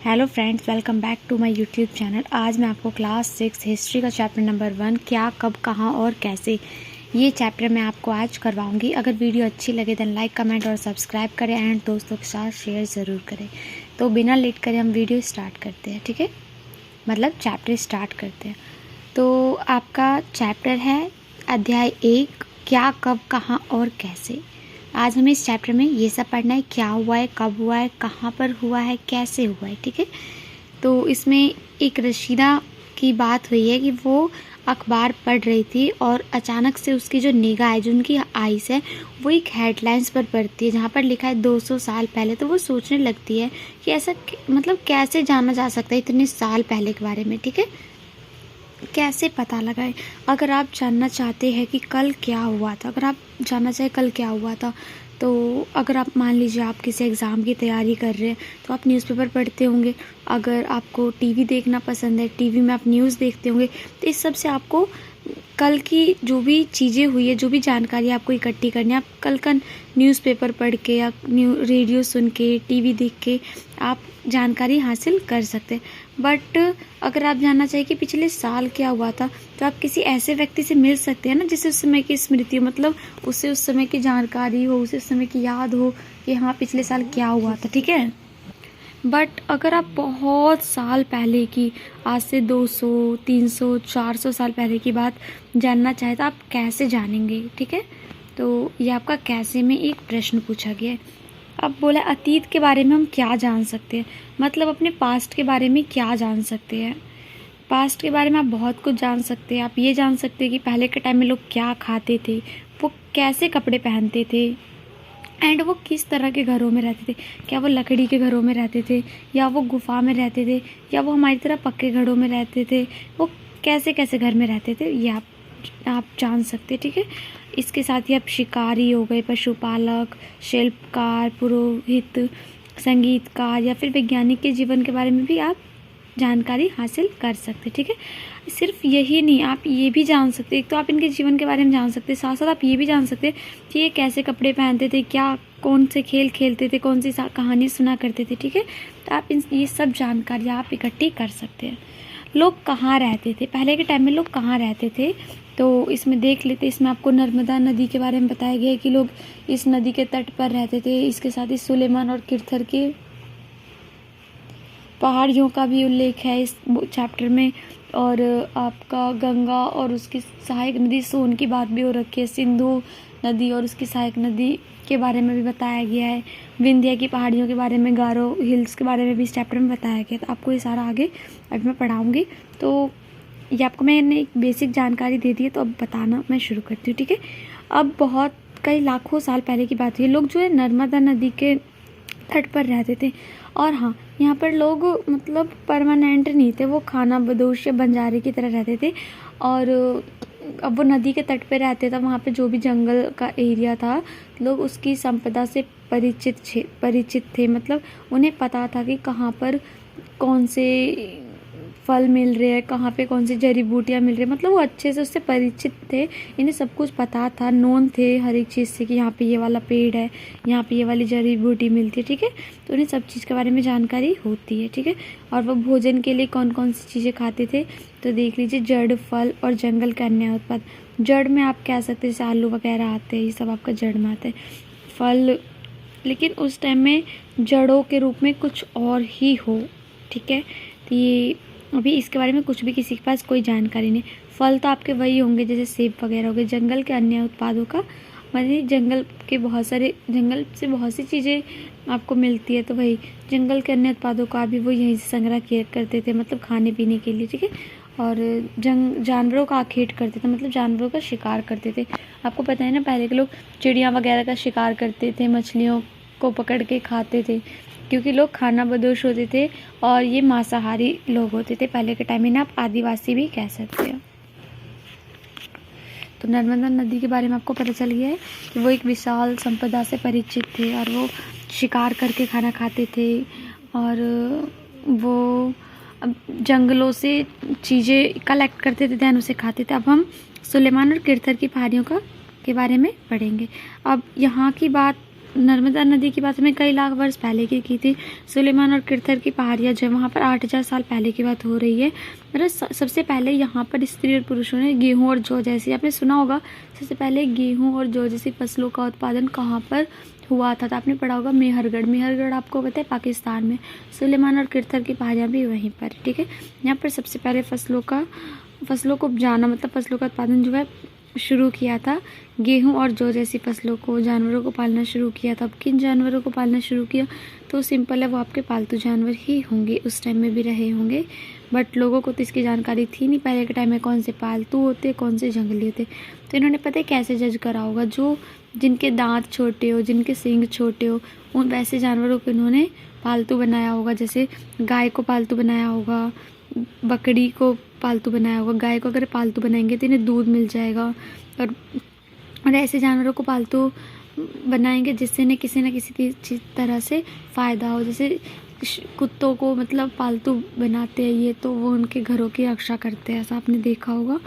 Hello friends, welcome back to my YouTube channel. आज मैं आपको क्लास 6 हिस्ट्री का चैप्टर नंबर 1 क्या, कब, कहाँ और कैसे, ये चैप्टर मैं आपको आज करवाऊंगी। अगर वीडियो अच्छी लगे देन लाइक, कमेंट और सब्सक्राइब करें एंड दोस्तों के साथ शेयर ज़रूर करें। तो बिना लेट करे हम वीडियो स्टार्ट करते हैं, ठीक है, मतलब चैप्टर स्टार्ट करते हैं। तो आपका चैप्टर है अध्याय 1 क्या, कब, कहाँ और कैसे। आज हमें इस चैप्टर में ये सब पढ़ना है, क्या हुआ है, कब हुआ है, कहाँ पर हुआ है, कैसे हुआ है, ठीक है। तो इसमें एक रशीदा की बात हुई है कि वो अखबार पढ़ रही थी और अचानक से उसकी जो निगाह है, जो उनकी आइज़ है, वो एक हेडलाइंस पर पड़ती है जहाँ पर लिखा है 200 साल पहले। तो वो सोचने लगती है कि ऐसा मतलब कैसे जाना जा सकता है इतने साल पहले के बारे में, ठीक है, कैसे पता लगाए। अगर आप जानना चाहते हैं कि कल क्या हुआ था, अगर आप जानना चाहें कल क्या हुआ था, तो अगर आप मान लीजिए आप किसी एग्ज़ाम की तैयारी कर रहे हैं तो आप न्यूज़पेपर पढ़ते होंगे। अगर आपको टीवी देखना पसंद है, टीवी में आप न्यूज़ देखते होंगे। तो इस सब से आपको कल की जो भी चीज़ें हुई है, जो भी जानकारी आपको इकट्ठी करनी है, आप कल का न्यूज़पेपर पढ़ के या रेडियो सुन के, टीवी देख के आप जानकारी हासिल कर सकते हैं। बट अगर आप जानना चाहिए कि पिछले साल क्या हुआ था, तो आप किसी ऐसे व्यक्ति से मिल सकते हैं ना जिसे उस समय की स्मृति हो, मतलब उसे उस समय की जानकारी हो, उसे उस समय की याद हो कि हाँ पिछले साल क्या हुआ था, ठीक है। बट अगर आप बहुत साल पहले की, आज से 200, 300, 400 साल पहले की बात जानना चाहे तो आप कैसे जानेंगे, ठीक है। तो ये आपका कैसे में एक प्रश्न पूछा गया है। अब बोला अतीत के बारे में हम क्या जान सकते हैं, मतलब अपने पास्ट के बारे में क्या जान सकते हैं। पास्ट के बारे में आप बहुत कुछ जान सकते हैं। आप ये जान सकते हैं कि पहले के टाइम में लोग क्या खाते थे, वो कैसे कपड़े पहनते थे एंड वो किस तरह के घरों में रहते थे। क्या वो लकड़ी के घरों में रहते थे, या वो गुफा में रहते थे, या वो हमारी तरह पक्के घरों में रहते थे, वो कैसे कैसे घर में रहते थे, ये आप जान सकते, ठीक है। इसके साथ ही आप शिकारी हो गए, पशुपालक, शिल्पकार, पुरोहित, संगीतकार या फिर वैज्ञानिक के जीवन के बारे में भी आप जानकारी हासिल कर सकते, ठीक है। सिर्फ यही नहीं, आप ये भी जान सकते, एक तो आप इनके जीवन के बारे में जान सकते, साथ साथ आप ये भी जान सकते कि ये कैसे कपड़े पहनते थे, क्या कौन से खेल खेलते थे, कौन सी कहानी सुना करते थे, ठीक है। तो आप ये सब जानकारी आप इकट्ठी कर सकते हैं। लोग कहाँ रहते थे, पहले के टाइम में लोग कहाँ रहते थे, तो इसमें देख लेते। इसमें आपको नर्मदा नदी के बारे में बताया गया है कि लोग इस नदी के तट पर रहते थे। इसके साथ ही सुलेमान और किरथर के पहाड़ियों का भी उल्लेख है इस चैप्टर में। और आपका गंगा और उसकी सहायक नदी सोन की बात भी हो रखी है। सिंधु नदी और उसकी सहायक नदी के बारे में भी बताया गया है। विंध्या की पहाड़ियों के बारे में, गारो हिल्स के बारे में भी इस चैप्टर में बताया गया। तो आपको ये सारा आगे अभी मैं पढ़ाऊँगी। तो ये आपको मैंने एक बेसिक जानकारी दे दी है, तो अब बताना मैं शुरू करती हूँ, ठीक है। अब बहुत कई लाखों साल पहले की बात है। लोग जो है नर्मदा नदी के तट पर रहते थे। और हाँ, यहाँ पर लोग मतलब परमानेंट नहीं थे, वो खाना बदोश या बंजारे की तरह रहते थे। और अब वो नदी के तट पे रहते थे, वहाँ पे जो भी जंगल का एरिया था, लोग उसकी संपदा से परिचित थे। मतलब उन्हें पता था कि कहाँ पर कौन से फल मिल रहे हैं, कहाँ पे कौन सी जड़ी बूटियाँ मिल रही है, मतलब वो अच्छे से उससे परिचित थे। इन्हें सब कुछ पता था, नोन थे हर एक चीज़ से कि यहाँ पे ये वाला पेड़ है, यहाँ पे ये वाली जड़ी बूटी मिलती है, ठीक है। तो उन्हें सब चीज़ के बारे में जानकारी होती है, ठीक है। और वो भोजन के लिए कौन कौन सी चीज़ें खाते थे, तो देख लीजिए, जड़, फल और जंगल के अन्य उत्पाद। जड़ में आप कह सकते हैं जैसे आलू वगैरह आते हैं, ये सब आपका जड़ में आते हैं। फल, लेकिन उस टाइम में जड़ों के रूप में कुछ और ही हो, ठीक है। तो ये अभी इसके बारे में कुछ भी किसी के पास कोई जानकारी नहीं। फल तो आपके वही होंगे जैसे सेब वगैरह हो गए। जंगल के अन्य उत्पादों का मतलब जंगल से बहुत सी चीज़ें आपको मिलती है, तो वही जंगल के अन्य उत्पादों का भी वो यहीं से संग्रह किया करते थे, मतलब खाने पीने के लिए, ठीक है। और जानवरों का आखेट करते थे, मतलब जानवरों का शिकार करते थे। आपको पता है ना, पहले के लोग चिड़िया वगैरह का शिकार करते थे, मछलियों को पकड़ के खाते थे, क्योंकि लोग खाना बदोश होते थे और ये मांसाहारी लोग होते थे पहले के टाइम में ना, आप आदिवासी भी कह सकते हैं। तो नर्मदा नदी के बारे में आपको पता चल गया है कि वो एक विशाल संपदा से परिचित थे और वो शिकार करके खाना खाते थे और वो जंगलों से चीज़ें कलेक्ट करते थे, ध्यान उसे खाते थे। अब हम सुलेमान और किरथर की पहाड़ियों के बारे में पढ़ेंगे। अब यहाँ की बात नर्मदा नदी की बात हमें कई लाख वर्ष पहले की थी। सुलेमान और किरथर की पहाड़ियाँ जो वहाँ पर 8000 साल पहले की बात हो रही है। मतलब सबसे पहले यहाँ पर स्त्री और पुरुषों ने गेहूँ और जौ जैसी, आपने सुना होगा, सबसे पहले गेहूँ और जौ जैसी फसलों का उत्पादन कहाँ पर हुआ था? तो आपने पढ़ा होगा मेहरगढ़। मेहरगढ़ आपको पता है पाकिस्तान में। सुलेमान और किरथर की पहाड़ियाँ भी वहीं पर, ठीक है। यहाँ पर सबसे पहले फसलों को उपजाना, मतलब फसलों का उत्पादन जो है शुरू किया था। गेहूं और जौ जैसी फसलों को, जानवरों को पालना शुरू किया था। अब किन जानवरों को पालना शुरू किया? तो सिंपल है, वो आपके पालतू जानवर ही होंगे, उस टाइम में भी रहे होंगे, बट लोगों को तो इसकी जानकारी थी नहीं पहले के टाइम में, कौन से पालतू होते कौन से जंगली होते। तो इन्होंने पता है कैसे जज करा होगा? जो जिनके दांत छोटे हो, जिनके सींग छोटे हो, उन वैसे जानवरों को इन्होंने पालतू बनाया होगा। जैसे गाय को पालतू बनाया होगा, बकरी को पालतू बनाया होगा। गाय को अगर पालतू बनाएंगे तो इन्हें दूध मिल जाएगा, और ऐसे जानवरों को पालतू बनाएंगे जिससे इन्हें किसी न किसी तरह से फ़ायदा हो। जैसे कुत्तों को मतलब पालतू बनाते हैं ये, तो वो उनके घरों की रक्षा करते हैं, ऐसा आपने देखा होगा।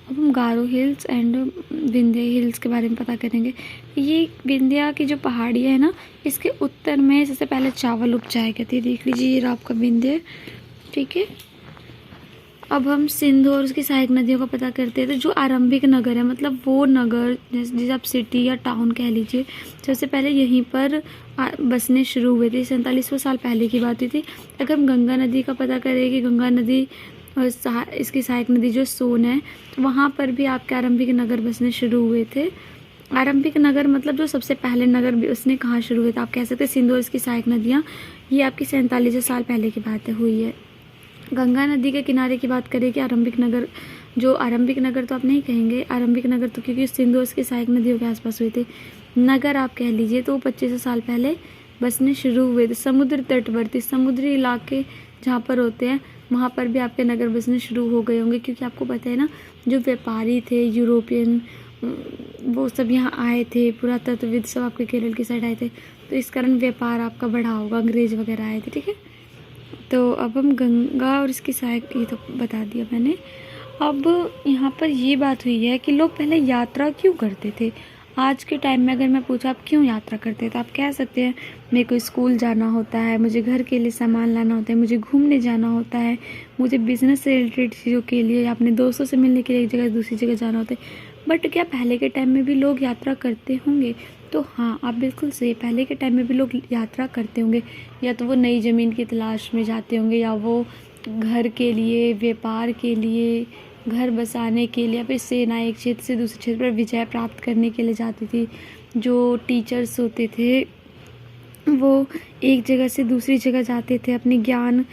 अब हम गारो हिल्स एंड विंध्या हिल्स के बारे में पता करेंगे। ये विंध्या की जो पहाड़ियाँ है ना, इसके उत्तर में सबसे पहले चावल उपजाए गए थे। देख लीजिए ये आपका विंध्या, ठीक है। अब हम सिंधु और उसकी सहायक नदियों का पता करते हैं। तो जो आरंभिक नगर है, मतलब वो नगर जैसे आप सिटी या टाउन कह लीजिए, सबसे पहले यहीं पर बसने शुरू हुए थे। 4700 साल पहले की बात हुई थी। अगर हम गंगा नदी का पता करें कि गंगा नदी और इसकी सहायक नदी जो सोन है, तो वहाँ पर भी आपके आरंभिक नगर बसने शुरू हुए थे। आरंभिक नगर मतलब जो सबसे पहले नगर बसने कहाँ शुरू हुए थे? आप कह सकते हैं सिंधु और इसकी सहायक नदियाँ। ये आपकी 4700 साल पहले की बात हुई है। गंगा नदी के किनारे की बात करें कि आरंभिक नगर, जो आरंभिक नगर तो आप नहीं कहेंगे, आरंभिक नगर तो क्योंकि सिंधु उसकी सहायक नदियों के आसपास हुए थे। नगर आप कह लीजिए तो 2500 साल पहले बसने शुरू हुए थे। समुद्र तटवर्ती, समुद्री इलाके जहाँ पर होते हैं वहाँ पर भी आपके नगर बसने शुरू हो गए होंगे, क्योंकि आपको पता है ना, जो व्यापारी थे यूरोपियन, वो सब यहाँ आए थे, पुरातत्वविद सब आपके केरल की साइड आए थे, तो इस कारण व्यापार आपका बढ़ा होगा, अंग्रेज वगैरह आए थे, ठीक है। तो अब हम गंगा और इसकी सहायक, ये तो बता दिया मैंने। अब यहाँ पर ये बात हुई है कि लोग पहले यात्रा क्यों करते थे। आज के टाइम में अगर मैं पूछा आप क्यों यात्रा करते हैं, तो आप कह सकते हैं मेरे को स्कूल जाना होता है, मुझे घर के लिए सामान लाना होता है, मुझे घूमने जाना होता है, मुझे बिज़नेस से रिलेटेड चीज़ों के लिए या अपने दोस्तों से मिलने के लिए एक जगह दूसरी जगह जाना होता है। बट क्या पहले के टाइम में भी लोग यात्रा करते होंगे? तो हाँ, आप बिल्कुल सही, पहले के टाइम में भी लोग यात्रा करते होंगे। या तो वो नई ज़मीन की तलाश में जाते होंगे, या वो घर के लिए, व्यापार के लिए, घर बसाने के लिए, या फिर सेना एक क्षेत्र से दूसरे क्षेत्र पर विजय प्राप्त करने के लिए जाती थी। जो टीचर्स होते थे वो एक जगह से दूसरी जगह जाते थे, अपने ज्ञान,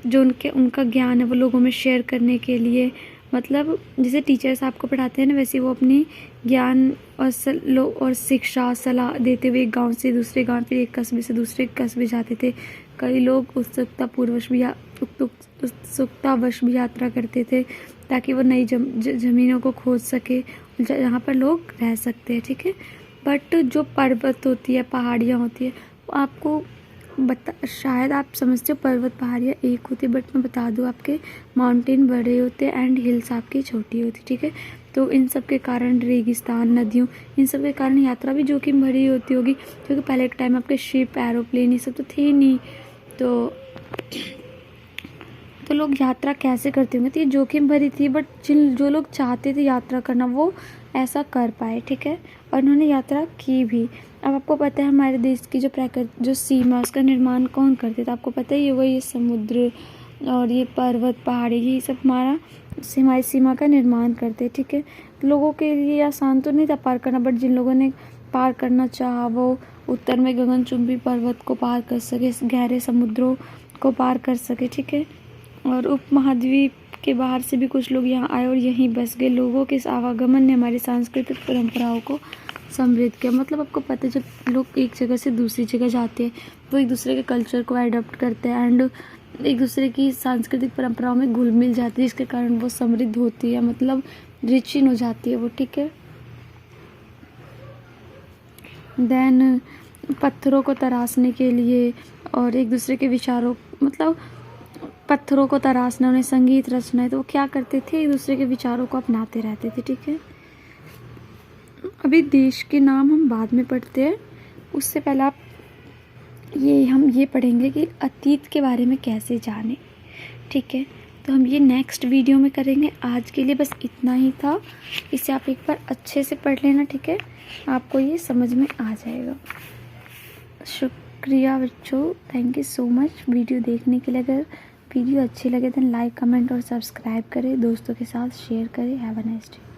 जो उनका ज्ञान है वो लोगों में शेयर करने के लिए। मतलब जैसे टीचर्स आपको पढ़ाते हैं ना, वैसे वो अपनी ज्ञान और शिक्षा सलाह देते हुए एक गांव से दूसरे गांव, फिर एक कस्बे से दूसरे कस्बे जाते थे। कई लोग उत्सुकतावश भी यात्रा करते थे, ताकि वो नई ज़मीनों को खोज सके जहाँ पर लोग रह सकते हैं, ठीक है। बट जो पर्वत होती है, पहाड़ियाँ होती है, वो आपको शायद आप समझते हो पर्वत पहाड़ियाँ एक होती है, बट मैं बता दूँ आपके माउंटेन बड़े होते हैं एंड हिल्स आपकी छोटी होती, ठीक है। तो इन सब के कारण रेगिस्तान, नदियों, इन सब के कारण यात्रा भी जोखिम भरी होती होगी, क्योंकि पहले के टाइम आपके शिप, एरोप्लेन ये सब तो थे नहीं। तो लोग यात्रा कैसे करते होंगे? तो ये जोखिम भरी थी, बट जो लोग चाहते थे यात्रा करना वो ऐसा कर पाए, ठीक है, और उन्होंने यात्रा की भी। अब आपको पता है हमारे देश की जो सीमा, उसका निर्माण कौन करते थे? आपको पता ही होगा, ये समुद्र और ये पर्वत पहाड़ी, ये सब हमारी सीमा का निर्माण करते, ठीक है। लोगों के लिए आसान तो नहीं था पार करना, बट जिन लोगों ने पार करना चाहा वो उत्तर में गगनचुंबी पर्वत को पार कर सके, गहरे समुद्रों को पार कर सके, ठीक है। और उपमहाद्वीप के बाहर से भी कुछ लोग यहाँ आए और यहीं बस गए। लोगों के इस आवागमन ने हमारी सांस्कृतिक परंपराओं को समृद्ध किया। मतलब आपको पता है जब लोग एक जगह से दूसरी जगह जाते हैं, वो एक दूसरे के कल्चर को एडॉप्ट करते हैं एंड एक दूसरे की सांस्कृतिक परंपराओं में घुल मिल जाती है, जिसके कारण वो समृद्ध होती है, मतलब रिच इन हो जाती है वो, ठीक है। देन पत्थरों को तराशने के लिए और एक दूसरे के विचारों, मतलब पत्थरों को तराशना, उन्हें संगीत रचना है, तो वो क्या करते थे, एक दूसरे के विचारों को अपनाते रहते थे, ठीक है। अभी देश के नाम हम बाद में पढ़ते हैं, उससे पहले हम ये पढ़ेंगे कि अतीत के बारे में कैसे जाने। ठीक है, तो हम ये नेक्स्ट वीडियो में करेंगे। आज के लिए बस इतना ही था। इसे आप एक बार अच्छे से पढ़ लेना। ठीक है, आपको ये समझ में आ जाएगा। शुक्रिया बच्चों, thank you so much video देखने के लिए। अगर वीडियो अच्छी लगे तो लाइक कमेंट और सब्सक्राइब करें, दोस्तों के साथ शेयर करें। Have a nice day.